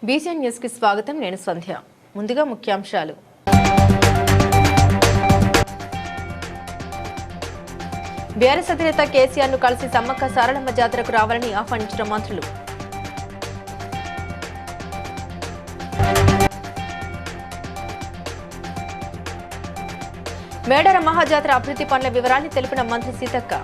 BCN news కి స్వాగతం. నేను సంధ్య. ముందుగా ముఖ్యాంశాలు. బీఆర్ఎస్ అధినేత కేసీఆర్ ను కలిసి సమ్మక్క సారలమ్మ జాతరకు రావాలని ఆహ్వానించిన మంత్రులు. మేడారం మహాజాతర అభివృద్ధి పనుల వివరాన్ని తెలిపిన మంత్రి సీతక్క.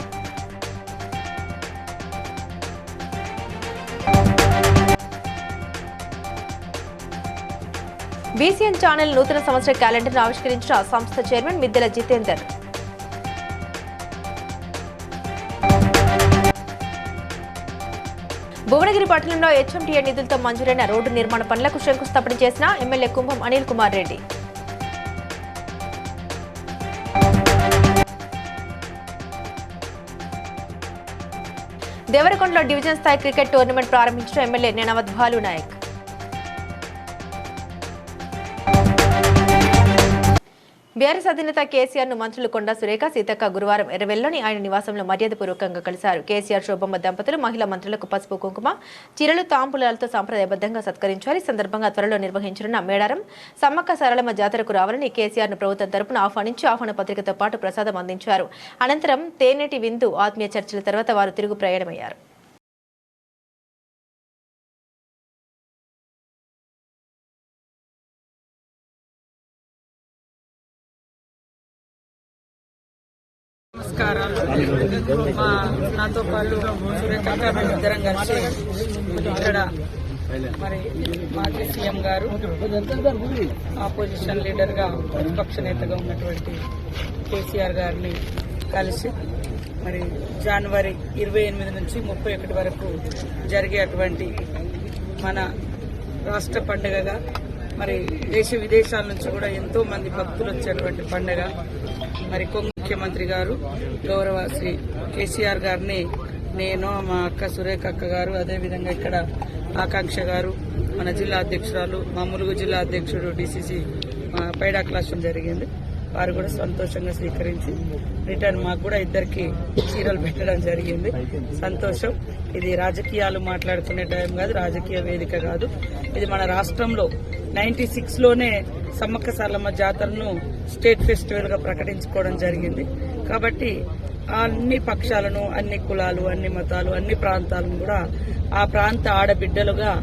బీసీఎన్ ఛానల్ నూతన సంవత్సర క్యాలెండర్ను ఆవిష్కరించిన సంస్థ చైర్మన్ మిద్దెల జితేందర్. భువనగిరి పట్టణంలో హెచ్ఎంటీఏ నిధులతో మంజూరైన రోడ్డు నిర్మాణ పనులకు శంకుస్థాపన చేసిన ఎమ్మెల్యే కుంభం అనిల్ కుమార్ రెడ్డి. దేవరకొండలో డివిజన్ స్థాయి క్రికెట్ టోర్నమెంట్ ప్రారంభించిన ఎమ్మెల్యే నేనావత్ భాలు నాయక్. బీఆర్ఎస్ అధినేత కేసీఆర్ ను మంత్రులు కొండా సురేఖ, సీతక్క గురువారం ఎర్రవెల్లిలోని ఆయన నివాసంలో మర్యాదపూర్వకంగా కలిశారు. కేసీఆర్, శోభమ్మ దంపతులు మహిళా మంత్రులకు పసుపు కుంకుమ, చీరలు, తాంబూలాలతో సాంప్రదాయబద్ధంగా సత్కరించారు. ఈ సందర్భంగా త్వరలో నిర్వహించనున్న మేడారం సమ్మక్క సారలమ్మ జాతరకు రావాలని కేసీఆర్ ను ప్రభుత్వం తరపున ఆహ్వానించి ఆహ్వాన పత్రికతో పాటు ప్రసాదం అందించారు. అనంతరం తేనెటి విందు, ఆత్మీయ చర్చల తర్వాత వారు తిరుగు ప్రయాణమయ్యారు. నమస్కారాలు. నాతో పాటు సురేఖ ఇద్దరం కలిసి ఇక్కడ మరి మాజీ సీఎం గారు, ఆపోజిషన్ లీడర్ గా ప్రతిపక్ష నేతగా ఉన్నటువంటి కేసీఆర్ గారిని కలిసి మరి జనవరి 28 నుంచి 31 వరకు జరిగేటువంటి మన రాష్ట్ర పండుగగా, మరి దేశ విదేశాల నుంచి కూడా ఎంతో మంది భక్తులు వచ్చేటువంటి పండుగ, మరి ముఖ్యమంత్రి గారు గౌరవ శ్రీ కేసీఆర్ గారిని నేను, మా అక్క సురేఖ అక్క గారు, అదేవిధంగా ఇక్కడ ఆకాంక్ష గారు, మన జిల్లా అధ్యక్షురాలు, మా ములుగు జిల్లా అధ్యక్షుడు డిసిసి పైడా క్లాసం జరిగింది. వారు కూడా సంతోషంగా స్వీకరించి రిటర్న్ మాకు కూడా ఇద్దరికి చీరలు పెట్టడం జరిగింది. సంతోషం. ఇది రాజకీయాలు మాట్లాడుకునే టైం కాదు, రాజకీయ వేదిక కాదు. ఇది మన రాష్ట్రంలో 96లోనే సమ్మక్క సారలమ్మ జాతరను స్టేట్ ఫెస్టివల్ గా ప్రకటించుకోవడం జరిగింది. కాబట్టి అన్ని పక్షాలను, అన్ని కులాలు, అన్ని మతాలు, అన్ని ప్రాంతాలను కూడా ఆ ప్రాంత ఆడబిడ్డలుగా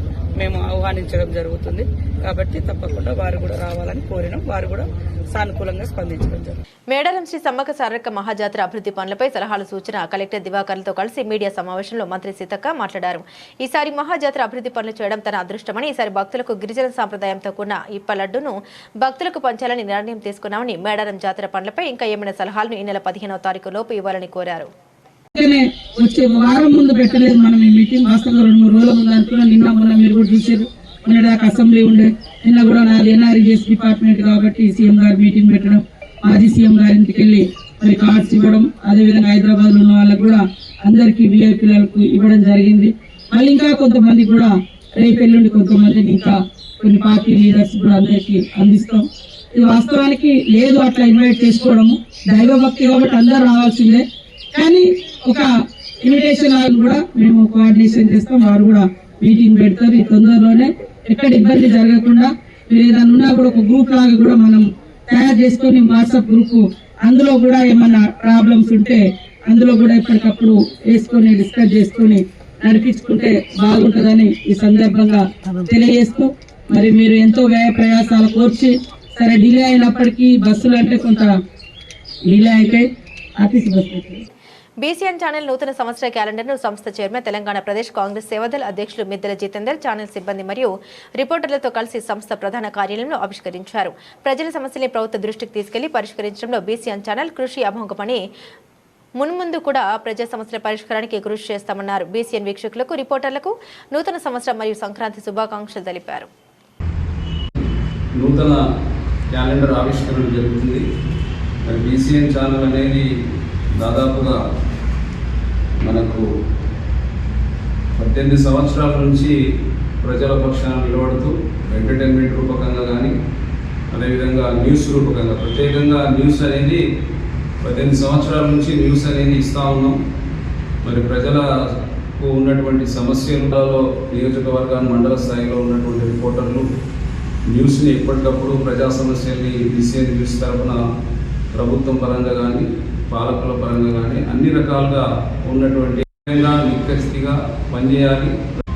మేము ఆహ్వానించడం జరుగుతుంది. కాబట్టి తప్పకుండా వారు కూడా రావాలని కోరినాం. వారు కూడా సానుకూలంగా స్పందించడం జరుగుతుంది. మేడారం శ్రీ సమ్మక్క సారక్క మహాజాతర అభివృద్ధి పనులపై సలహాలు, సూచన కలెక్టర్ దివాకర్లతో కలిసి మీడియా సమావేశంలో మంత్రి సీతక్క మాట్లాడారు. ఈసారి మహాజాతర అభివృద్ధి పనులు చేయడం తన అదృష్టమని, ఈసారి భక్తులకు గిరిజన సాంప్రదాయంతో కూడిన ఇప్ప లడ్డును భక్తులకు పంచాలని నిర్ణయం తీసుకున్నామని, మేడారం జాతర పనులపై ఇంకా ఏమైనా సలహాలను ఈ నెల 15వ తారీఖు లోపు ఇవ్వాలని కోరారు. వచ్చే వారం ముందు పెట్టలేదు మనం ఈ మీటింగ్. వాస్తవంగా 2-3 రోజుల ముందు అనుకున్నా. నిన్న మొన్న మీరు కూడా చూసారు. మొన్నటిదాకా అసెంబ్లీ ఉండే, నిన్న కూడా నాది ఎన్ఆర్జీఎస్ డిపార్ట్మెంట్ కాబట్టి సీఎం గారు మీటింగ్ పెట్టడం, మాజీ సీఎం గారి ఇంటికి వెళ్ళి మరి కార్డ్స్ ఇవ్వడం, అదేవిధంగా హైదరాబాద్ లో ఉన్న వాళ్ళకు కూడా అందరికీ విఐపీలకు ఇవ్వడం జరిగింది. మళ్ళీ ఇంకా కొంతమంది కూడా రేపు ఎల్లుండి కొంతమందిని ఇంకా కొన్ని పార్టీ లీడర్స్ కూడా అందరికీ అందిస్తాం. ఇది వాస్తవానికి లేదు అట్లా ఇన్వైట్ చేసుకోవడము, దైవభక్తి కాబట్టి అందరూ రావాల్సిందే. కానీ ఒక ఇన్విటేషన్ కూడా మేము కోఆర్డినేషన్ చేస్తాం. వారు కూడా మీటింగ్ పెడతారు. ఈ తొందరలోనే ఎక్కడ ఇబ్బంది జరగకుండా మీరు ఏదైనా ఉన్నా కూడా ఒక గ్రూప్ లాగా కూడా మనం తయారు చేసుకొని, వాట్సాప్ గ్రూప్, అందులో కూడా ఏమన్నా ప్రాబ్లమ్స్ ఉంటే అందులో కూడా ఎప్పటికప్పుడు వేసుకొని డిస్కస్ చేసుకొని నడిపించుకుంటే బాగుంటుందని ఈ సందర్భంగా తెలియజేస్తూ, మరి మీరు ఎంతో వ్యయ ప్రయాసాలు కోర్చి సరే డిలే అయినప్పటికీ బస్సులు అంటే కొంత డిలే అయిపోయి ఆర్టీసీ బస్సు. బీసీఎన్ ఛానల్ నూతన సంవత్సర క్యాలెండర్ను సంస్థ చైర్మన్, తెలంగాణ ప్రదేశ్ కాంగ్రెస్ సేవాదళ్ అధ్యక్షులు మిద్దెల జితేందర్ ఛానల్ సిబ్బంది మరియు రిపోర్టర్లతో కలిసి సంస్థ ప్రధాన కార్యాలయంలో ఆవిష్కరించారు. ప్రజల సమస్యల్ని ప్రభుత్వ దృష్టికి తీసుకెళ్లి పరిష్కరించడంలో బీసీఎన్ ఛానల్ కృషి అమోఘమని, మున్ముందు కూడా ప్రజా సమస్యల పరిష్కారానికి కృషి చేస్తామన్నారు. బీసీఎన్ వీక్షకులకు, రిపోర్టర్లకు నూతన సంవత్సరం మరియు సంక్రాంతి శుభాకాంక్షలు తెలిపారు. నూతన క్యాలెండర్ ఆవిష్కరణ జరుగుతుంది. మరి బీసీఎన్ ఛానల్ అనేది దాదాపుగా మనకు 18 సంవత్సరాల నుంచి ప్రజల పక్షాన నిలబడుతూ ఎంటర్టైన్మెంట్ రూపకంగా కానీ, అదేవిధంగా న్యూస్ రూపకంగా, ప్రత్యేకంగా న్యూస్ అనేది 18 సంవత్సరాల నుంచి న్యూస్ అనేది ఇస్తూ ఉన్నాం. మరి ప్రజల ఉన్నటువంటి సమస్యలలో నియోజకవర్గాన్ని మండల స్థాయిలో ఉన్నటువంటి రిపోర్టర్లు న్యూస్ని ఎప్పటికప్పుడు ప్రజా సమస్యల్ని DCN న్యూస్ తరఫున ప్రభుత్వం పరంగా కానీ పాలకుల పరంగా కానీ అన్ని రకాలుగా ఉన్నటువంటి నిక్కచ్చిగా పనిచేయాలి,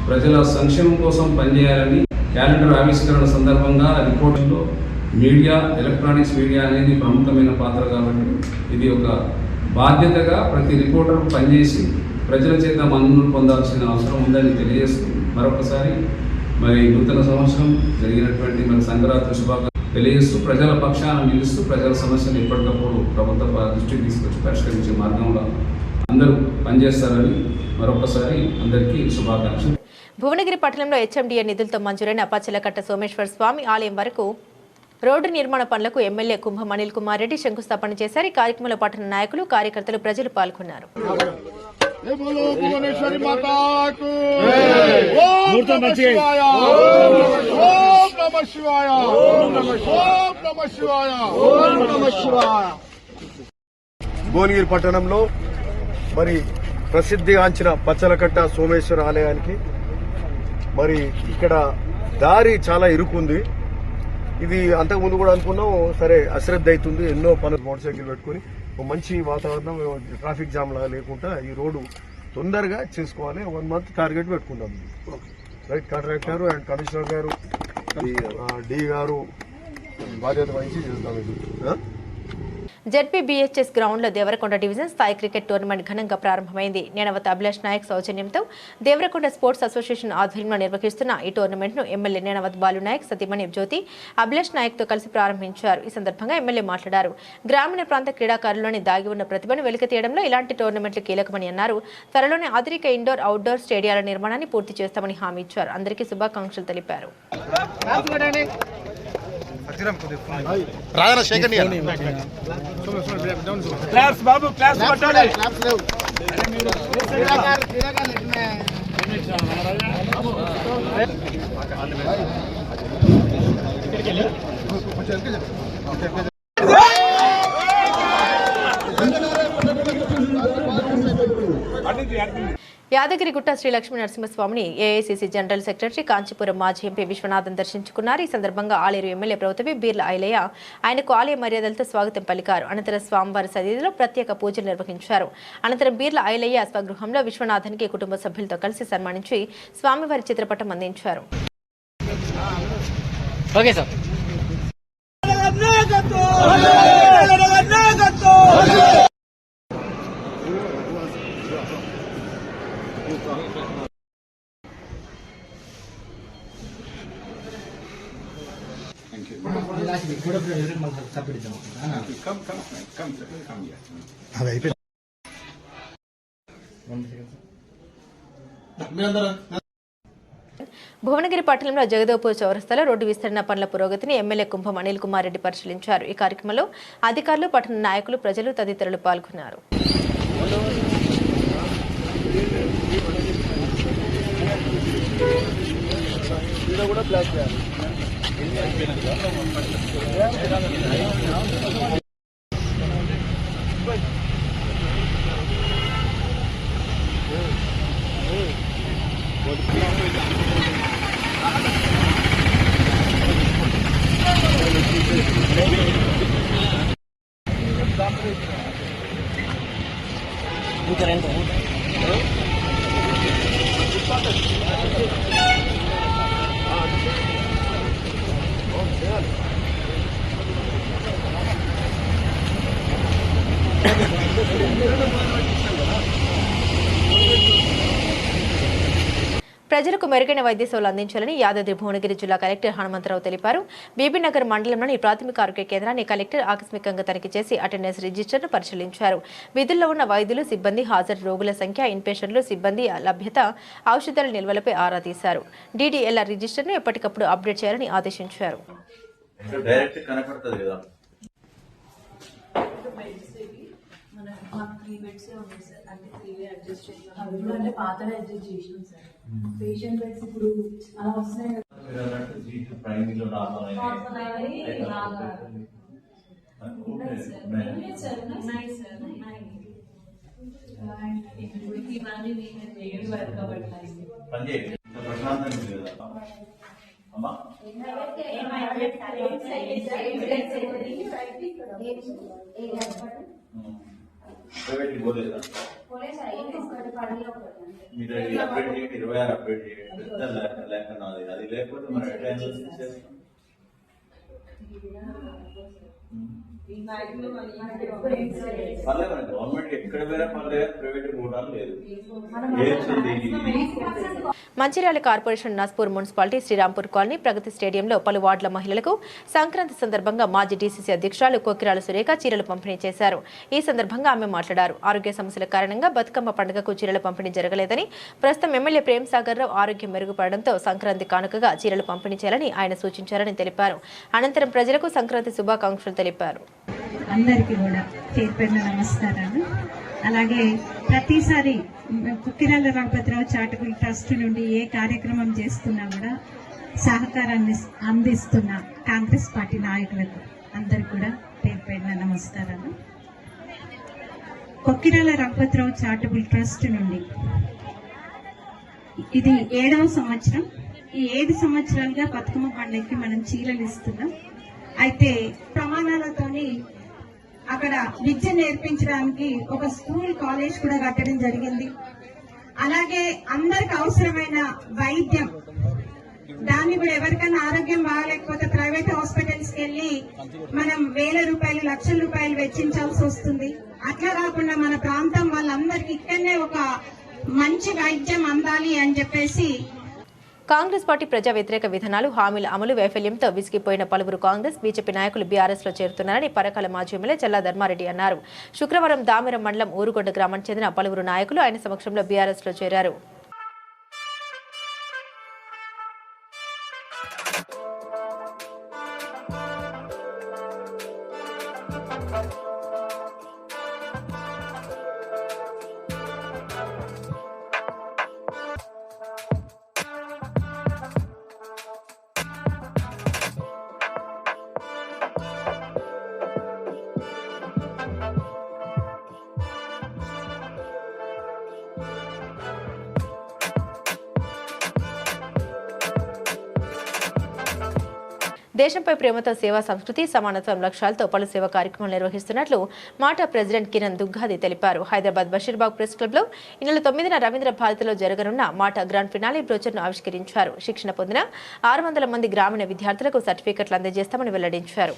ప్రజల సంక్షేమం కోసం పనిచేయాలని క్యాలెండర్ ఆవిష్కరణ సందర్భంగా రిపోర్టర్లో మీడియా, ఎలక్ట్రానిక్స్ మీడియా అనేది ప్రముఖమైన పాత్ర కాబట్టి ఇది ఒక బాధ్యతగా ప్రతి రిపోర్టర్ పనిచేసి ప్రజల చేత మన్ననలు పొందాల్సిన అవసరం ఉందని తెలియజేస్తూ మరొకసారి మరి నూతన సంవత్సరం జరిగినటువంటి మరి సంక్రాంతి శుభాకాంక్షలు తెలియజేస్తూ ప్రజల పక్షాన నిలుస్తూ ప్రజల సమస్యలు ఎప్పటికప్పుడు ప్రభుత్వ దృష్టికి తీసుకొచ్చి పరిష్కరించే మార్గంలో అందరూ పనిచేస్తారని మరొకసారి అందరికీ శుభాకాంక్షలు. భువనగిరి పట్టణంలో HMDA నిధులతో మంజూరైన పచ్చలకట్ట సోమేశ్వర స్వామి ఆలయం వరకు రోడ్డు నిర్మాణ పనులకు ఎమ్మెల్యే కుంభం అనిల్ కుమార్ రెడ్డి శంకుస్థాపన చేశారు. ఈ కార్యక్రమంలో పట్టణ నాయకులు, కార్యకర్తలు, ప్రజలు పాల్గొన్నారు. భువనగిరి పట్టణంలో మరి ప్రసిద్ధిగాంచిన పచ్చలకట్ట సోమేశ్వర ఆలయానికి మరి ఇక్కడ దారి చాలా ఇరుకుంది. ఇది అంతకుముందు కూడా అనుకున్నాం, సరే అశ్రద్ధ అవుతుంది, ఎన్నో పనులు మోటార్ సైకిల్ పెట్టుకుని మంచి వాతావరణం, ట్రాఫిక్ జామ్ లాగా లేకుండా ఈ రోడ్డు తొందరగా చేసుకోవాలి. 1 month టార్గెట్ పెట్టుకున్నాం. రైట్, కాంట్రాక్టర్ అండ్ కమిషనర్ గారు, డి గారు బాధ్యత వహించి చేస్తాం ఇది. ZPBHS గ్రౌండ్లో దేవరకొండ డివిజన్ స్థాయి క్రికెట్ టోర్నమెంట్ ఘనంగా ప్రారంభమైంది. నేనవత అభిలాష్ నాయక్ సౌజన్యంతో దేవరకొండ స్పోర్ట్స్ అసోసియేషన్ ఆధ్వర్యంలో నిర్వహిస్తున్న ఈ టోర్నమెంట్ను ఎమ్మెల్యే నేనవత్ బాలు నాయక్, సతీమణి జ్యోతి అభిలాష్ నాయక్తో కలిసి ప్రారంభించారు. ఈ సందర్భంగా ఎమ్మెల్యే మాట్లాడారు. గ్రామీణ ప్రాంత క్రీడాకారుల్లోని దాగి ఉన్న ప్రతిభను వెలికితీయడంలో ఇలాంటి టోర్నమెంట్లు కీలకమని అన్నారు. త్వరలోనే ఆధునిక ఇండోర్, అవుట్డోర్ స్టేడియాల నిర్మాణాన్ని పూర్తి చేస్తామని హామీ ఇచ్చారు. అందరికీ శుభాకాంక్షలు తెలిపారు. యాదగిరిగుట్ట శ్రీ లక్ష్మీ నరసింహస్వామిని AICC జనరల్ సెక్రటరీ కాంచీపురం మాజీ ఎంపీ విశ్వనాథన్ దర్శించుకున్నారు. ఈ సందర్భంగా ఆలేరు ఎమ్మెల్యే ప్రభుత్వ బీర్ల ఐలయ్య ఆయనకు ఆలయ మర్యాదలతో స్వాగతం పలికారు. అనంతరం స్వామివారి సన్నిధిలో ప్రత్యేక పూజలు నిర్వహించారు. అనంతరం బీర్ల ఐలయ్య స్వగృహంలో విశ్వనాథన్కి కుటుంబ సభ్యులతో కలిసి సన్మానించి స్వామివారి చిత్రపటం అందించారు. భువనగిరి పట్టణంలో జగదేవ్పూర్ చౌరస్తాలో రోడ్డు విస్తరణ పనుల పురోగతిని ఎమ్మెల్యే కుంభం అనిల్ కుమార్ రెడ్డి పరిశీలించారు. ఈ కార్యక్రమంలో అధికారులు, పట్టణ నాయకులు, ప్రజలు తదితరులు పాల్గొన్నారు. ప్రజలకు మెరుగైన వైద్య సేవలు అందించాలని యాదాద్రి భువనగిరి జిల్లా కలెక్టర్ హనుమంతరావు తెలిపారు. బీబీనగర్ మండలంలోని ప్రాథమిక ఆరోగ్య కేంద్రాన్ని కలెక్టర్ ఆకస్మికంగా తనిఖీ చేసి అటెండెన్స్ రిజిస్టర్ను పరిశీలించారు. విధుల్లో ఉన్న వైద్యులు, సిబ్బంది, హాజరు రోగుల సంఖ్య, ఇన్పేషెంట్లు, సిబ్బంది లభ్యత, ఔషధాల నిల్వలపై ఆరా తీశారు. DDLR రిజిస్టర్ను ఎప్పటికప్పుడు అప్డేట్ చేయాలని ఆదేశించారు. అంటే పాతగా అడ్జస్ట్ చేసినాం సార్. పేషెంట్ బెడ్స్ ఇప్పుడు అలా వస్తున్నాయి ఇవన్నీ నేను చేయడం వరకు పడతాయి. ప్రశాంతంగా ఉంది కదా అమ్మా. ప్రైవేట్కి పోలేదా? మీరు అప్డేట్ చేయండి, 26 అప్డేట్ చేయండి. లేకుండా అది లేకపోతే మనం ఎట్లా చేస్తాం? పర్లేదు, గవర్నమెంట్ ఎక్కడ పోయినా పర్లేదు, ప్రైవేట్ పోవడం లేదు. Mancherial corporation Naspur municipality Srirampur colony Pragati స్టేడియంలో పలు వార్డుల మహిళలకు సంక్రాంతి సందర్భంగా మాజీ డీసీసీ అధ్యక్షురాలు కొక్కిరాల సురేఖ చీరలు పంపిణీ చేశారు. ఈ సందర్భంగా ఆమె మాట్లాడారు. ఆరోగ్య సమస్యల కారణంగా బతుకమ్మ పండుగకు చీరల పంపిణీ జరగలేదని, ప్రస్తుతం ఎమ్మెల్యే ప్రేమ్ సాగర్ రావు ఆరోగ్యం మెరుగుపడడంతో సంక్రాంతి కానుకగా చీరలు పంపిణీ చేయాలని ఆయన సూచించారని తెలిపారు. అనంతరం ప్రజలకు సంక్రాంతి శుభాకాంక్షలు తెలిపారు. అందరికీ కూడా పేరు నమస్కారాలు. అలాగే ప్రతిసారి కుక్కిరాల రఘుపతిరావు చారిటబుల్ ట్రస్ట్ నుండి ఏ కార్యక్రమం చేస్తున్నా కూడా సహకారాన్ని అందిస్తున్న కాంగ్రెస్ పార్టీ నాయకులకు అందరికీ కూడా పేరు నమస్కారాలు. కుక్కిరాల రఘుపతిరావు చారిటబుల్ ట్రస్ట్ నుండి ఇది 7వ సంవత్సరం. ఈ 7 సంవత్సరాలుగా బతుకమ్మ పండుగకి మనం చీరలు ఇస్తున్నాం. అయితే ప్రమాణాలతోని అక్కడ విద్య నేర్పించడానికి ఒక స్కూల్ కాలేజ్ కూడా కట్టడం జరిగింది. అలాగే అందరికి అవసరమైన వైద్యం, దాన్ని కూడా ఎవరికైనా ఆరోగ్యం బాగాలేకపోతే ప్రైవేట్ హాస్పిటల్స్ కి వెళ్ళి మనం వేల రూపాయలు, లక్షల రూపాయలు వెచ్చించాల్సి వస్తుంది. అట్లా కాకుండా మన ప్రాంతం వాళ్ళందరికీ ఇక్కడనే ఒక మంచి వైద్యం అందాలి అని చెప్పేసి కాంగ్రెస్ పార్టీ ప్రజా వ్యతిరేక విధానాలు, హామీల అమలు వైఫల్యంతో విసిగిపోయిన పలువురు కాంగ్రెస్, బీజేపీ నాయకులు బీఆర్ఎస్ లో చేరుతున్నారని పరకాల మాజీ ఎమ్మెల్యే చల్లా ధర్మారెడ్డి అన్నారు. శుక్రవారం దామెర మండలం ఊరుగొండ గ్రామానికి చెందిన పలువురు నాయకులు ఆయన సమక్షంలో బీఆర్ఎస్ లో చేరారు. దేశంపై ప్రేమతో సేవా సంస్కృతి, సమానత్వం లక్ష్యాలతో పలు సేవా కార్యక్రమాలు నిర్వహిస్తున్నట్లు మాటా ప్రెసిడెంట్ కిరణ్ దుగ్గాది తెలిపారు. హైదరాబాద్ బషీర్బాగ్ ప్రెస్ క్లబ్లో ఈ నెల 9న రవీంద్ర భారతిలో జరగనున్న మాటా గ్రాండ్ ఫినాలే బ్రోచర్ను ఆవిష్కరించారు. శిక్షణ పొందిన 600 మంది గ్రామీణ విద్యార్థులకు సర్టిఫికెట్లు అందజేస్తామని వెల్లడించారు.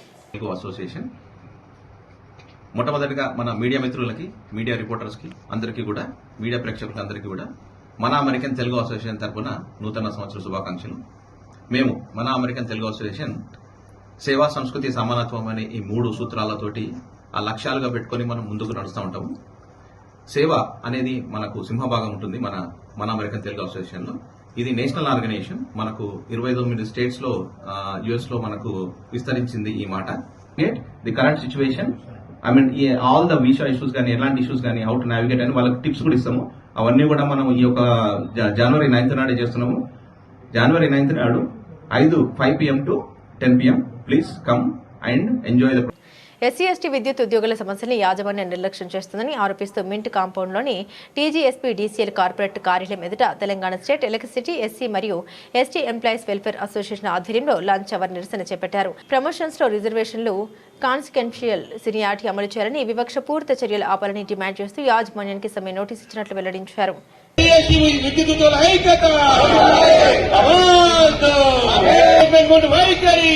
మొట్టమొదటిగా మన మీడియా మిత్రులకి, మీడియా రిపోర్టర్స్కి అందరికీ కూడా, మీడియా ప్రేక్షకులందరికీ కూడా మన అమెరికన్ తెలుగు అసోసియేషన్ తరఫున నూతన సంవత్సర శుభాకాంక్షలు. మేము మన అమెరికన్ తెలుగు అసోసియేషన్ సేవా, సంస్కృతి, సమానత్వం అనే ఈ 3 సూత్రాలతోటి ఆ లక్ష్యాలుగా పెట్టుకొని మనం ముందుకు నడుస్తూ ఉంటాము. సేవ అనేది మనకు సింహభాగం ఉంటుంది మన అమెరికన్ తెలుగు అసోసియేషన్లో. ఇది నేషనల్ ఆర్గనైజేషన్. మనకు 29 స్టేట్స్ లో, యుఎస్ లో మనకు విస్తరించింది ఈ మాట. The current situation, all the visa issues కానీ, ఎలాంటి ఇష్యూస్ కానీ, హౌ టు నావిగేట్ అని వాళ్ళకి టిప్స్ కూడా ఇస్తాము. అవన్నీ కూడా మనం ఈ యొక్క జనవరి 9th నాడే చేస్తున్నాము. జనవరి 9th నాడు 5 PM to 10 PM. Please come and enjoy the. SC ST విద్యుత్ ఉద్యోగుల సమస్యల్ని యాజమాన్యం నిర్లక్ష్యం చేస్తుందని ఆరోపిస్తూ మింట్ కాంపౌండ్లోని టీజీఎస్పీ డీసీఎల్ కార్పొరేట్ కార్యాలయం ఎదుట తెలంగాణ స్టేట్ ఎలక్ట్రిసిటీ, ఎస్సీ మరియు ఎస్టీ ఎంప్లాయీస్ వెల్ఫేర్ అసోసియేషన్ ఆధ్వర్యంలో లంచ్ అవర్ నిరసన చేపట్టారు. ప్రమోషన్స్ లో రిజర్వేషన్లు, కాన్సిక్వెన్షియల్ సీనియారిటీ అమలు చేయాలని, వివక్ష పూరిత చర్యలు ఆపాలని డిమాండ్ చేస్తూ యాజమాన్యానికి సమ్మె నోటీస్ ఇచ్చినట్లు వెల్లడించారు. వైఖరి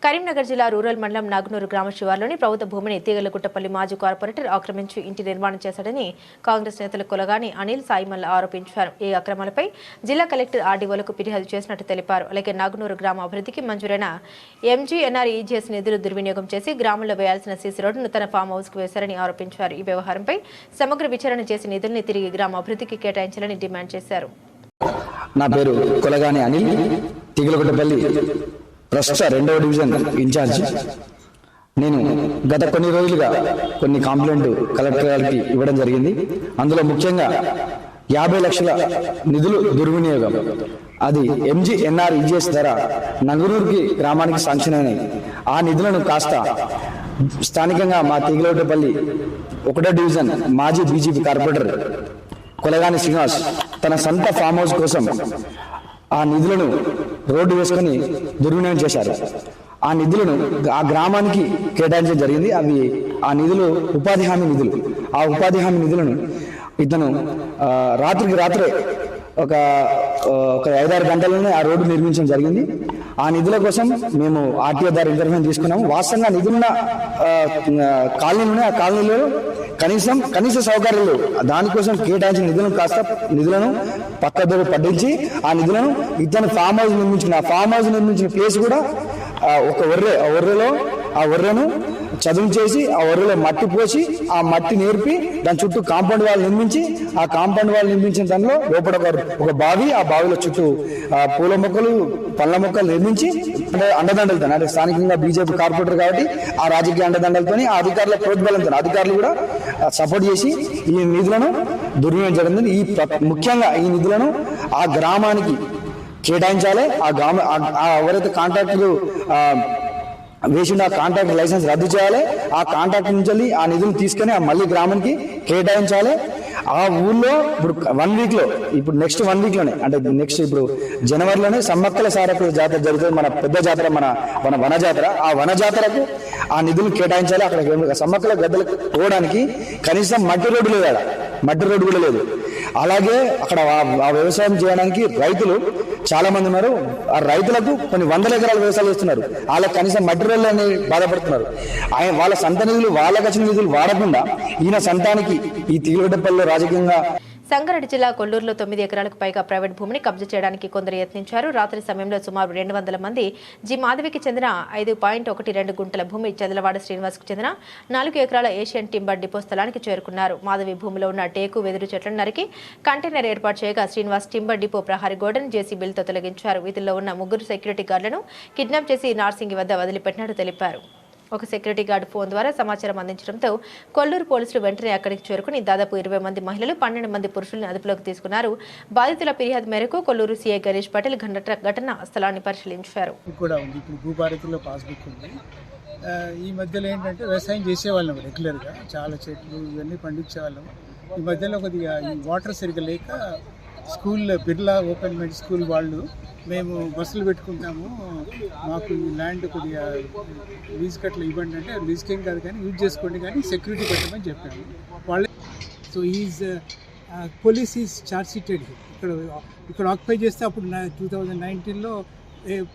కరీంనగర్ జిల్లా రూరల్ మండలం నాగునూరు గ్రామ శివార్లోని ప్రభుత్వ భూమిని తీగలగుట్టపల్లి మాజీ కార్పొరేటర్ ఆక్రమించి ఇంటి నిర్మాణం చేశాడని కాంగ్రెస్ నేతలు కొలగాని అనిల్ సాయిమల్ల ఆరోపించారు. ఈ అక్రమాలపై జిల్లా కలెక్టర్ ఆర్డీఓలకు ఫిర్యాదు చేసినట్టు తెలిపారు. అలాగే నాగునూరు గ్రామ అభివృద్ధికి మంజూరైన ఎంజీఎన్ఆర్ఈజీఎస్ నిధులు దుర్వినియోగం చేసి గ్రామంలో వేయాల్సిన సీసీ రోడ్డును తన ఫామ్ హౌస్ కు వేశారని ఆరోపించారు. ఈ వ్యవహారంపై సమగ్ర విచారణ చేసి నిధుల్ని తిరిగి గ్రామ అభివృద్ధికి కేటాయించాలని డిమాండ్ చేశారు. నా పేరు కొలగాని అనిల్, తీగలగుట్టపల్లి ప్రస్తుత 2వ డివిజన్ ఇన్ఛార్జ్. నేను గత కొన్ని రోజులుగా కొన్ని కంప్లైంట్ కలెక్టర్ గారికి ఇవ్వడం జరిగింది. అందులో ముఖ్యంగా 50 లక్షల నిధులు దుర్వినియోగం, అది ఎంజీఎన్ఆర్ఈజీఎస్ ద్వారా నగరూరుకి గ్రామానికి శాంక్షన్ అయినాయి. ఆ నిధులను కాస్త స్థానికంగా మా తీగలగుట్టపల్లి 1వ డివిజన్ మాజీ బీజేపీ కార్పొరేటర్ కొలగాని శ్రీనివాస్ తన సొంత ఫామ్ హౌస్ కోసం ఆ నిధులను రోడ్డు వేసుకొని దుర్వినియోగం చేశారు. ఆ నిధులను ఆ గ్రామానికి కేటాయించడం జరిగింది. ఆ నిధులు ఉపాధి హామీ నిధులు. ఆ ఉపాధి హామీ నిధులను ఇతను రాత్రికి రాత్రే ఒక 5-6 గంటల్లోనే ఆ రోడ్డు నిర్మించడం జరిగింది. ఆ నిధుల కోసం మేము ఆర్టీఓ ద్వారా ఇంటర్వ్యూ తీసుకున్నాము. వాస్తవంగా నిధులున్న కాలనీలోనే ఆ కాలనీలో కనీస సౌకర్యాలు దానికోసం కేటాయించిన నిధులను పక్కదోడు పట్టించి ఆ నిధులను ఇతను ఫామ్ హౌస్ నిర్మించిన ప్లేస్ కూడా ఒక ఒర్రెను చదువు చేసి ఆ ఒర్రెలో మట్టి పోసి ఆ మట్టి నేర్పి దాని చుట్టూ కాంపౌండ్ వాల్ నిర్మించి ఆ కాంపౌండ్ వాల్ నిర్మించిన దానిలో లోపల ఒక బావి, ఆ బావిలో చుట్టూ పూల మొక్కలు పళ్ళ మొక్కలు నిర్మించి అండదండలతో, అంటే స్థానికంగా బీజేపీ కార్పొరేటర్ కాబట్టి ఆ రాజకీయ అండదండలతో ఆ అధికారుల ప్రోద్బలంతో అధికారులు కూడా సపోర్ట్ చేసి ఈ నిధులను దుర్వినియోగం జరిగింది. ముఖ్యంగా ఈ నిధులను ఆ గ్రామానికి కేటాయించాలి. ఎవరైతే కాంట్రాక్టులు వేసిన కాంట్రాక్ట్ లైసెన్స్ రద్దు చేయాలి. ఆ కాంట్రాక్ట్ నుంచి ఆ నిధులు తీసుకుని మళ్ళీ గ్రామానికి కేటాయించాలి. ఆ ఊళ్ళో ఇప్పుడు 1 వీక్లో, ఇప్పుడు నెక్స్ట్ 1 వీక్లోనే, అంటే నెక్స్ట్ ఇప్పుడు జనవరిలోనే సమ్మక్కల సారకుల జాతర జరుగుతుంది. మన పెద్ద జాతర, మన వన జాతర. ఆ వన జాతరకు ఆ నిధులు కేటాయించాలి. అక్కడ సమ్మక్కల గద్దలకు పోవడానికి కనీసం మట్టి రోడ్డు కూడా లేదు. అలాగే అక్కడ ఆ వ్యవసాయం చేయడానికి రైతులు చాలా మంది ఉన్నారు. ఆ రైతులకు కొన్ని 100 ఎకరాల వ్యవసాయం చేస్తున్నారు. వాళ్ళకి కనీసం మట్టి రోడ్లు అనేవి బాధపడుతున్నారు. వాళ్ళ సంత నిధులు, వాళ్ళకి వచ్చిన నిధులు వాడకుండా ఈయన సంతానికి ఈ తీగలగుట్టపల్లిలో రాజకీయంగా. సంగారెడ్డి జిల్లా కొల్లూరులో 9 ఎకరాలకు పైగా ప్రైవేట్ భూమిని కబ్జా చేయడానికి కొందరు యత్నించారు. రాత్రి సమయంలో సుమారు 200 మంది జి మాధవికి చెందిన 5.12 గుంటల భూమి, చదలవాడ శ్రీనివాస్కు చెందిన 4 ఎకరాల ఏషియన్ టింబర్ డిపో స్థలానికి చేరుకున్నారు. మాధవి భూమిలో ఉన్న టేకు, వెదురు చెట్లను నరికి కంటైనర్ ఏర్పాటు చేయగా శ్రీనివాస్ టింబర్ డిపో ప్రహారీ గోడను జేసీబీలతో తొలగించారు. వీటిల్లో ఉన్న 3 సెక్యూరిటీ గార్డులను కిడ్నాప్ చేసి నార్సింగి వద్ద వదిలిపెట్టినట్టు తెలిపారు. ఒక సెక్యూరిటీ గార్డు ఫోన్ ద్వారా సమాచారం అందించడంతో కొల్లూరు పోలీసులు వెంటనే అక్కడికి చేరుకుని దాదాపు 20 మంది మహిళలు, 12 మంది పురుషులను అదుపులోకి తీసుకున్నారు. బాధితుల ఫిర్యాదు మేరకు కొల్లూరు సీఐ గణేష్ పటేల్ ఘటనా స్థలాన్ని పరిశీలించారు. భూభారతిలో పాస్బుక్ ఉంది. ఈ మధ్యలో ఏంటంటే వ్యవసాయం చేసేవాళ్ళం రెగ్యులర్గా, చాలా చెట్లు ఇవన్నీ పండించేవాళ్ళం. ఈ మధ్యలో కొద్దిగా ఈ వాటర్ సరిగ్గా లేక school Birla open mid school వాళ్ళు మేము బస్సులు పెట్టుకుంటాము, మాకు ఈ ల్యాండ్ కొద్దిగా లీజ్ కట్లు ఇవ్వండి అంటే, లీజ్కి ఏం కాదు కానీ యూజ్ చేసుకోండి కానీ సెక్యూరిటీ పెట్టమని చెప్పాము వాళ్ళే. So is police is charge sheeted. ఇక్కడ ఆక్యుపై చేస్తే అప్పుడు 2019లో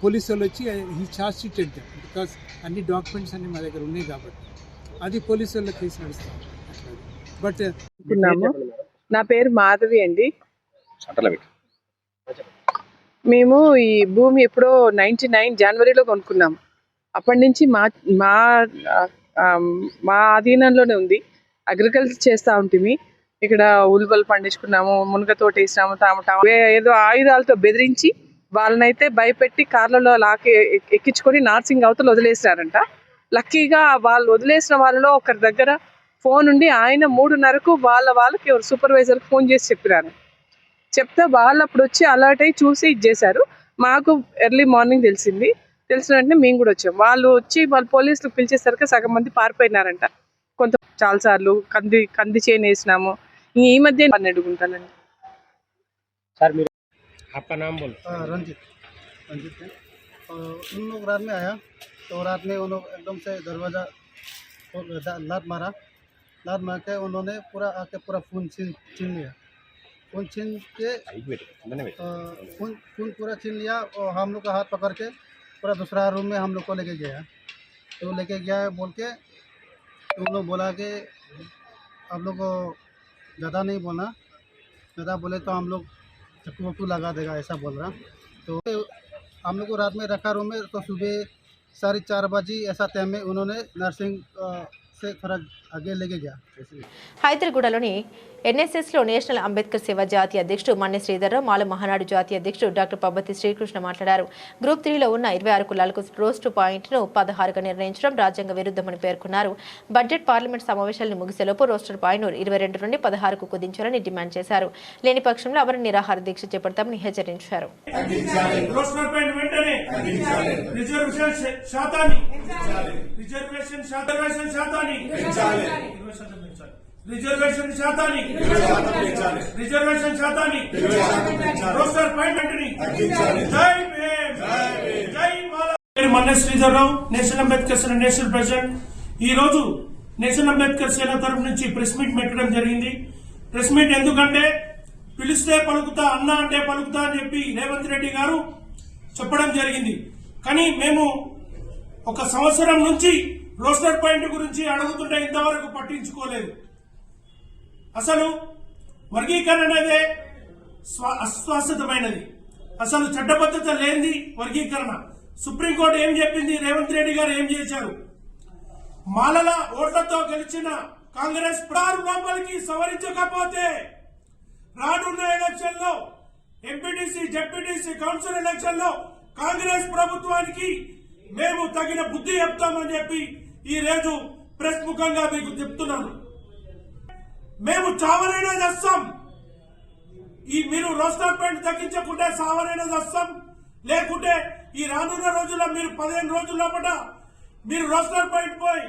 పోలీసు వాళ్ళు వచ్చి ఈ ఛార్జ్ షీటెడ్ బికాస్ అన్ని డాక్యుమెంట్స్ అన్ని మా దగ్గర ఉన్నాయి కాబట్టి అది పోలీసు వాళ్ళ కేసు నడుస్తాం. బట్ నా పేరు మాధవి అండి. మేము ఈ భూమి ఎప్పుడో 99 జనవరిలో కొనుక్కున్నాము. అప్పటి నుంచి మా ఆధీనంలోనే ఉంది. అగ్రికల్చర్ చేస్తూ ఉంటుంది. ఇక్కడ ఉల్బలు పండించుకున్నాము, మునగ తోట వేసినాము, టమాటా, ఏదో ఆయుధాలతో బెదిరించి వాళ్ళనైతే భయపెట్టి కార్లలో ఎక్కించుకొని నార్సింగ్ అవతల వదిలేసినారంట. లక్కీగా వాళ్ళు వదిలేసిన వాళ్ళలో ఒకరి దగ్గర ఫోన్ ఉండి ఆయన 3:30కు వాళ్ళకి ఎవరు సూపర్వైజర్కి ఫోన్ చేసి చెప్పినారు. చెప్తే వాళ్ళు అప్పుడు వచ్చి అలర్ట్ అయ్యి చూసి ఇచ్చేశారు. మాకు ఎర్లీ మార్నింగ్ తెలిసిన వెంటనే మేము కూడా వచ్చాం. వాళ్ళు పోలీసులు పిలిచేసరికి సగం మంది పారిపోయినారంట. చాలాసార్లు కంది చేను వేసినాము. ఈ మధ్య 12 గుంటలండి. रंजित है। उन लोग रात में आया तो रात में उन लोग एकदम से दरवाज़ा लात मार के उन्होंने पूरा आके पूरा फोन छीन लिया। फोन छीन के फोन पूरा छीन लिया और हम लोग का हाथ पकड़ के पूरा दूसरा रूम में हम लोग को लेके गया, तो लेके गया बोल के तो उन लोग बोला कि आप लोग को ज़्यादा नहीं बोलना, ज़्यादा बोले तो हम लोग चक्कू वक्कू लगा देगा, ऐसा बोल रहा। तो हम लोग को रात में रखा रूम में, तो सुबह 4:30 बजे ऐसा टाइम में उन्होंने नर्सिंग से थोड़ा आगे लेके गया। హైదరాబాద్లోని ఎన్ఎస్ఎస్లో నేషనల్ అంబేద్కర్ సేవ జాతీయ అధ్యక్షుడు మన్నె శ్రీధర్రావు, మాల మహానాడు జాతీయ అధ్యక్షుడు డాక్టర్ పబ్బతి శ్రీకృష్ణ మాట్లాడారు. గ్రూప్ 3లో ఉన్న 26 కులాలకు రోస్టు పాయింట్ను 16గా నిర్ణయించడం రాజ్యాంగ విరుద్ధమని పేర్కొన్నారు. బడ్జెట్ పార్లమెంట్ సమావేశాలను ముగిసేలోపు రోస్టర్ పాయింట్ను 22 నుండి 16కు కుదించాలని డిమాండ్ చేశారు. లేని పక్షంలో అవరు నిరాహార దీక్ష చేపడతామని హెచ్చరించారు. రిజర్వేషన్ శాతాన్ని roster point Manne Sridhar Rao, national Ambedkar సేన నేషనల్ ప్రెసిడెంట్. ఈ రోజు నేషనల్ అంబేద్కర్ సేన తరఫు నుంచి ప్రెస్ మీట్ పెట్టడం జరిగింది. ప్రెస్ మీట్ ఎందుకంటే పిలిస్తే పలుకుతా, అన్న అంటే పలుకుతా అని చెప్పి రేవంత్ రెడ్డి గారు చెప్పడం జరిగింది. కానీ మేము ఒక సంవత్సరం నుంచి రోస్టర్ పాయింట్ గురించి అడుగుతుంటే ఇంతవరకు పట్టించుకోలేదు. అసలు వర్గీకరణ అనేది అశాశ్వతమైనది, అసలు చట్టబద్ధత లేనిది వర్గీకరణ. సుప్రీంకోర్టు ఏం చెప్పింది, రేవంత్ రెడ్డి గారు ఏం చేశారు? మాలల ఓట్లతో గెలిచిన కాంగ్రెస్ ప్రారు లోపలికి సవరించకపోతే రానున్న ఎలక్షన్ లో ఎంపీటీసీ, జెడ్పీటీసీ, కౌన్సిల్ ఎలక్షన్ లో కాంగ్రెస్ ప్రభుత్వానికి మేము తగిన బుద్ధి చెప్తామని చెప్పి ఈ రోజు ప్రెస్ ముఖంగా మీకు చెప్తున్నాను. మేము చావనైనా చేస్తాం, ఈ మీరు రోస్టర్ పాయింట్ తగ్గించకుంటే సావనైనా చేస్తాం. లేకుంటే ఈ రానున్న రోజుల్లో మీరు 15 రోజుల లోపల మీరు రోస్టర్ పాయింట్ పోయి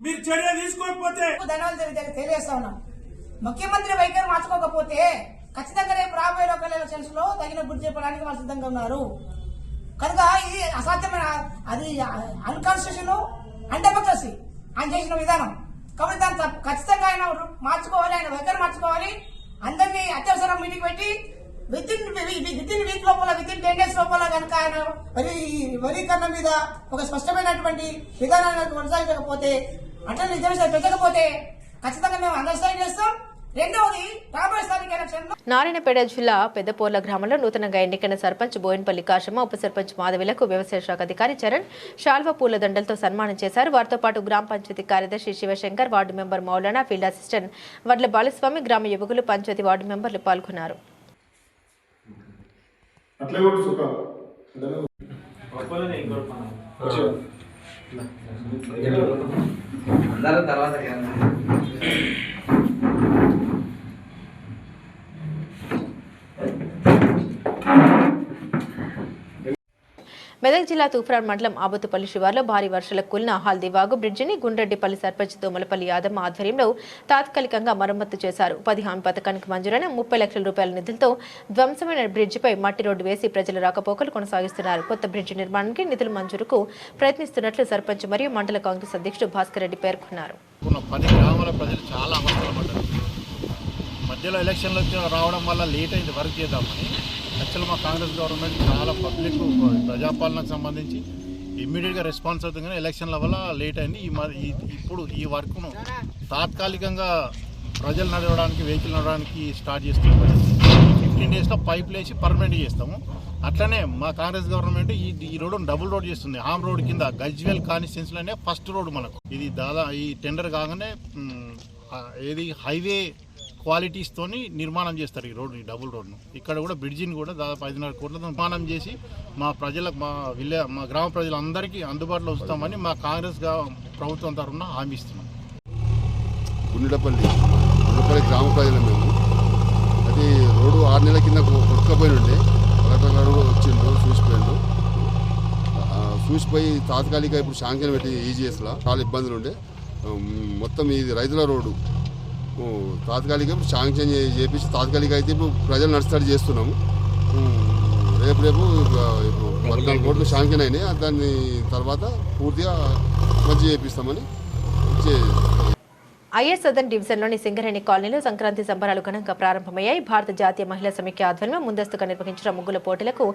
మీరు చర్య తీసుకోకపోతే తెలియజేస్తా ఉన్నాం. ముఖ్యమంత్రి వైఖరి మార్చుకోకపోతే ఖచ్చితంగా రేపు రాబోయే లోకల్ ఎలక్షన్స్ లో తగిన బుద్ధి చెప్పడానికి వాళ్ళు సిద్ధంగా ఉన్నారు. కనుక ఇది అసాధ్యమైన, అది అన్కాన్స్టిట్యూషన్, అన్డెమోక్రసీ ఆయన చేసిన విధానం. కాబట్టి దాన్ని ఖచ్చితంగా ఆయన మార్చుకోవాలి, ఆయన వైఖరి మార్చుకోవాలి. అందరినీ అత్యవసర మీటింగ్ పెట్టి వితిన్ వీక్ లోపల, వితిన్ 10 days లోపల కనుక ఆయన వర్గీకరణ మీద ఒక స్పష్టమైనటువంటి విధానాన్ని కొనసాగించకపోతే, అంటే రిజర్వేషన్ పెట్టకపోతే ఖచ్చితంగా మేము అండర్స్టాండ్ చేస్తాం. రెండవది, రాబోయే స్థానిక ఎలక్షన్ నారాయణపేట జిల్లా పెద్దపోర్ల గ్రామంలో నూతనంగా ఎన్నికైన సర్పంచ్ బోయిన్పల్లి కాశమ్మ, ఉప సర్పంచ్ మాధవిలకు వ్యవసాయ శాఖ అధికారి చరణ్ శాల్వా పూల దండలతో సన్మానం చేశారు. వారితో పాటు గ్రామ పంచాయతీ కార్యదర్శి Shivashankar, ward member Maulana, field assistant Vadla Balaswamy, గ్రామ యువకులు, పంచాయతీ వార్డు మెంబర్లు పాల్గొన్నారు. మెదక్ జిల్లా తూప్రాన్ మండలం ఆబోతుపల్లి శివార్లో భారీ వర్షాలకు కూలిన హల్దీవాగు బ్రిడ్జిని గుండ్రెడ్డిపల్లి సర్పంచ్ దోమలపల్లి యాదమ్మ ఆధ్వర్యంలో తాత్కాలికంగా మరమ్మతు చేశారు. 10 హామీ పథకానికి మంజూరైన 30 లక్షల రూపాయల నిధులతో ధ్వంసమైన బ్రిడ్జిపై మట్టి రోడ్డు వేసి ప్రజల రాకపోకలు కొనసాగిస్తున్నారు. కొత్త బ్రిడ్జి నిర్మాణానికి నిధుల మంజూరుకు ప్రయత్నిస్తున్నట్లు సర్పంచ్ మరియు మండల కాంగ్రెస్ అధ్యక్షుడు భాస్కర్ రెడ్డి పేర్కొన్నారు. మధ్యలో ఎలక్షన్లు రావడం వల్ల లేట్ అయింది వర్క్ చేద్దామని. యాక్చువల్గా మా కాంగ్రెస్ గవర్నమెంట్ చాలా పబ్లిక్ ప్రజాపాలనకు సంబంధించి ఇమ్మీడియట్గా రెస్పాన్స్ అవుతుంది, కానీ ఎలక్షన్ల వల్ల లేట్ అయింది. ఇప్పుడు ఈ వర్క్ను తాత్కాలికంగా ప్రజలు నడవడానికి, వెహికల్ నడవడానికి స్టార్ట్ చేస్తున్నాం. 15 daysలో పైప్ వేసి పర్మనెంట్ చేస్తాము. అట్లనే మా కాంగ్రెస్ గవర్నమెంట్ ఈ రోడ్డును డబుల్ రోడ్ చేస్తుంది. హామ్ రోడ్ కింద గజ్వేల్ కాన్స్టిట్యున్సీలోనే ఫస్ట్ రోడ్ మనకు. ఇది ఈ టెండర్ కాగానే హైవే క్వాలిటీస్తోని నిర్మాణం చేస్తారు ఈ రోడ్డు, ఈ డబుల్ రోడ్ను. ఇక్కడ కూడా బ్రిడ్జిని కూడా దాదాపు 5.5 కోట్లతో నిర్మాణం చేసి మా ప్రజలకు, మా గ్రామ ప్రజలందరికీ అందుబాటులో ఉంచుతామని మా కాంగ్రెస్ ప్రభుత్వం తరఫున హామీ ఇస్తున్నాం. గుండెపల్లి గ్రామ ప్రజలు మేము, అది రోడ్డు 6 నెలల కింద కొట్టుకపోయినుండే, కలెక్టర్ గారు వచ్చిండ్రు, చూసిపోయి తాత్కాలిక ఇప్పుడు శాంక్షన్ పెట్టి ఈజీఎస్లో చాలా ఇబ్బందులు ఉండే. మొత్తం ఇది రైతుల రోడ్డు తాత్కాలిక ఇప్పుడు శాంక్షన్ చేపించి తాత్కాలిక అయితే ఇప్పుడు ప్రజలు నడుస్తాడు చేస్తున్నాము. రేపు 14 కోట్లు శాంక్షన్ అయినాయి, దాని తర్వాత పూర్తిగా మంచి చేపిస్తామని. ఐఎస్ సదర్న్ డివిజన్లోని సింగరేణి కాలనీలో సంక్రాంతి సంబరాలు ఘనంగా ప్రారంభమయ్యాయి. భారత జాతీయ మహిళా సమైక్య ఆధ్వర్యంలో ముందస్తుగా నిర్వహించిన ముగ్గుల పోటీలకు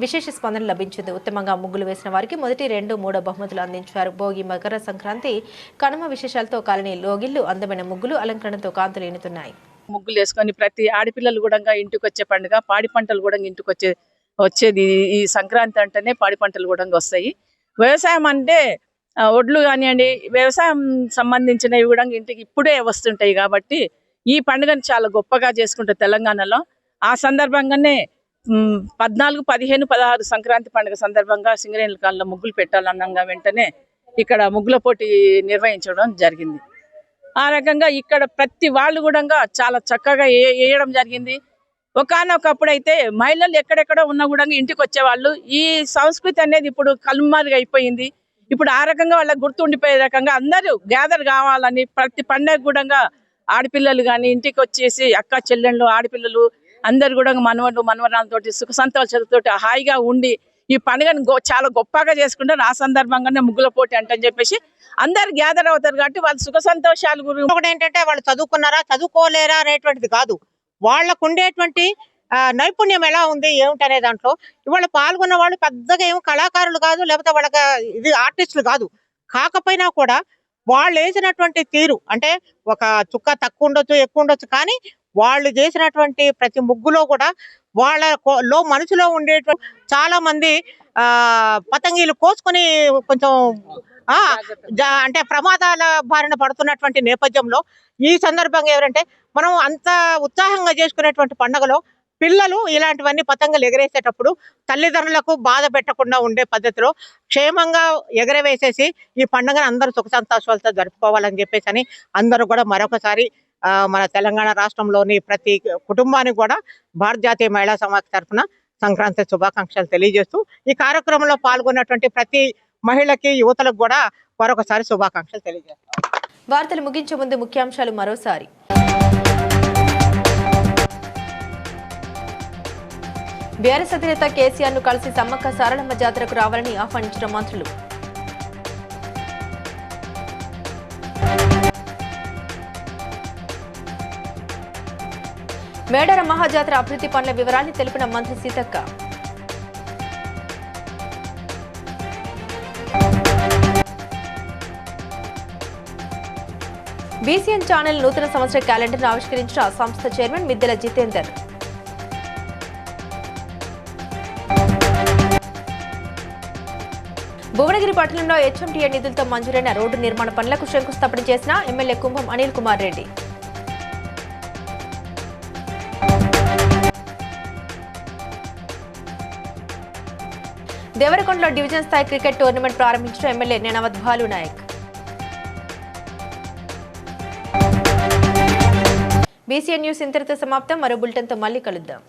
విశేష స్పందన లభించింది. ఉత్తమంగా ముగ్గులు వేసిన వారికి మొదటి 2, 3 బహుమతులు అందించారు. భోగి, మకర సంక్రాంతి, కనుమ విశేషాలతో కాలనీ లోగిళ్లు అందమైన ముగ్గులు అలంకరణతో కాంతులు ఎన్నుతున్నాయి. ముగ్గులు వేసుకొని ప్రతి ఆడపిల్లలు కూడా ఇంటికి వచ్చే పండుగ, పాడి పంటలు కూడా ఇంటికి వచ్చేది. ఈ సంక్రాంతి అంటేనే పాడి పంటలు కూడా వస్తాయి. వ్యవసాయం అంటే ఒడ్లు కానివ్వండి, వ్యవసాయం సంబంధించినవి కూడా ఇంటికి ఇప్పుడే వస్తుంటాయి. కాబట్టి ఈ పండుగను చాలా గొప్పగా చేసుకుంటారు తెలంగాణలో. ఆ సందర్భంగానే 14, 15, 16 సంక్రాంతి పండుగ సందర్భంగా సింగరేణి కాలంలో ముగ్గులు పెట్టాలన్నాగా వెంటనే ఇక్కడ ముగ్గుల పోటీ నిర్వహించడం జరిగింది. ఆ రకంగా ఇక్కడ ప్రతి వాళ్ళు కూడా చాలా చక్కగా వేయడం జరిగింది. ఒకనొకప్పుడైతే మహిళలు ఎక్కడెక్కడ ఉన్నా కూడా ఇంటికి వచ్చేవాళ్ళు. ఈ సంస్కృతి అనేది ఇప్పుడు కనుమరుగు అయిపోయింది. ఇప్పుడు ఆ రకంగా వాళ్ళకి గుర్తుండిపోయే రకంగా అందరూ గ్యాదర్ కావాలని ప్రతి పండగ కూడా ఆడపిల్లలు కానీ ఇంటికి వచ్చేసి అక్క చెల్లెళ్ళు, ఆడపిల్లలు అందరు కూడా మనవళ్ళు మనవరాలతోటి సుఖ సంతోషాలతో హాయిగా ఉండి ఈ పండుగను చాలా గొప్పగా చేసుకుంటారు. ఆ సందర్భంగానే ముగ్గుల పోటీ అంటని చెప్పేసి అందరు గ్యాదర్ అవుతారు. కాబట్టి వాళ్ళ సుఖ సంతోషాలు గురించి ఒకటి ఏంటంటే వాళ్ళు చదువుకున్నారా చదువుకోలేరా అనేటువంటిది కాదు, వాళ్ళకు ఉండేటువంటి నైపుణ్యం ఎలా ఉంది ఏమిటనే దాంట్లో ఇవాళ పాల్గొన్న వాళ్ళు పెద్దగా ఏం కళాకారులు కాదు, లేకపోతే వాళ్ళకి ఇది ఆర్టిస్టులు కాదు. కాకపోయినా కూడా వాళ్ళు వేసినటువంటి తీరు అంటే ఒక చుక్క తక్కువ ఉండొచ్చు ఎక్కువ ఉండొచ్చు, కానీ వాళ్ళు చేసినటువంటి ప్రతి ముగ్గులో కూడా వాళ్ళలో మనసులో ఉండేటువంటి చాలా మంది పతంగీలు కోసుకొని కొంచెం అంటే ప్రమాదాల బారిన పడుతున్నటువంటి నేపథ్యంలో ఈ సందర్భంగా ఎవరంటే మనం అంత ఉత్సాహంగా చేసుకునేటువంటి పండుగలో పిల్లలు ఇలాంటివన్నీ పతంగులు ఎగరేసేటప్పుడు తల్లిదండ్రులకు బాధ పెట్టకుండా ఉండే పద్ధతిలో క్షేమంగా ఎగరవేసేసి ఈ పండుగను అందరూ సుఖ సంతోషాలతో జరుపుకోవాలని చెప్పేసి అని అందరూ కూడా మరొకసారి మన తెలంగాణ రాష్ట్రంలోని ప్రతి కుటుంబానికి కూడా భారత జాతీయ మహిళా సమాఖ్య తరఫున సంక్రాంతి శుభాకాంక్షలు తెలియజేస్తూ ఈ కార్యక్రమంలో పాల్గొన్నటువంటి ప్రతి మహిళకి, యువతలకు కూడా మరొకసారి శుభాకాంక్షలు తెలియజేస్తాం. వార్తలు ముగించే ముందు ముఖ్యాంశాలు మరోసారి. బీఆర్ఎస్ అధినేత కేసీఆర్ ను కలిసి సమ్మక్క సారలమ్మ జాతరకు రావాలని ఆహ్వానించిన మంత్రులు. మేడార మహాజాతర అభివృద్ధి పనుల వివరాన్ని తెలిపిన మంత్రి సీతక్క. బీసీఎన్ ఛానల్ నూతన సంవత్సర క్యాలెండర్ను ఆవిష్కరించిన సంస్థ చైర్మన్ మిద్దెల జితేందర్. భువనగిరి పట్టణంలో హెచ్ఎంటీఏ నిధులతో మంజూరైన రోడ్డు నిర్మాణ పనులకు శంకుస్థాపన చేసిన ఎమ్మెల్యే కుంభం అనిల్ కుమార్ రెడ్డి. దేవరకొండలో డివిజన్ స్థాయి క్రికెట్ టోర్నమెంట్ ప్రారంభించిన MLA Nenavath Balu Naik. BCN news ఇంతటితో సమాప్తం. మరో బులెటిన్తో మళ్ళీ కలుద్దాం.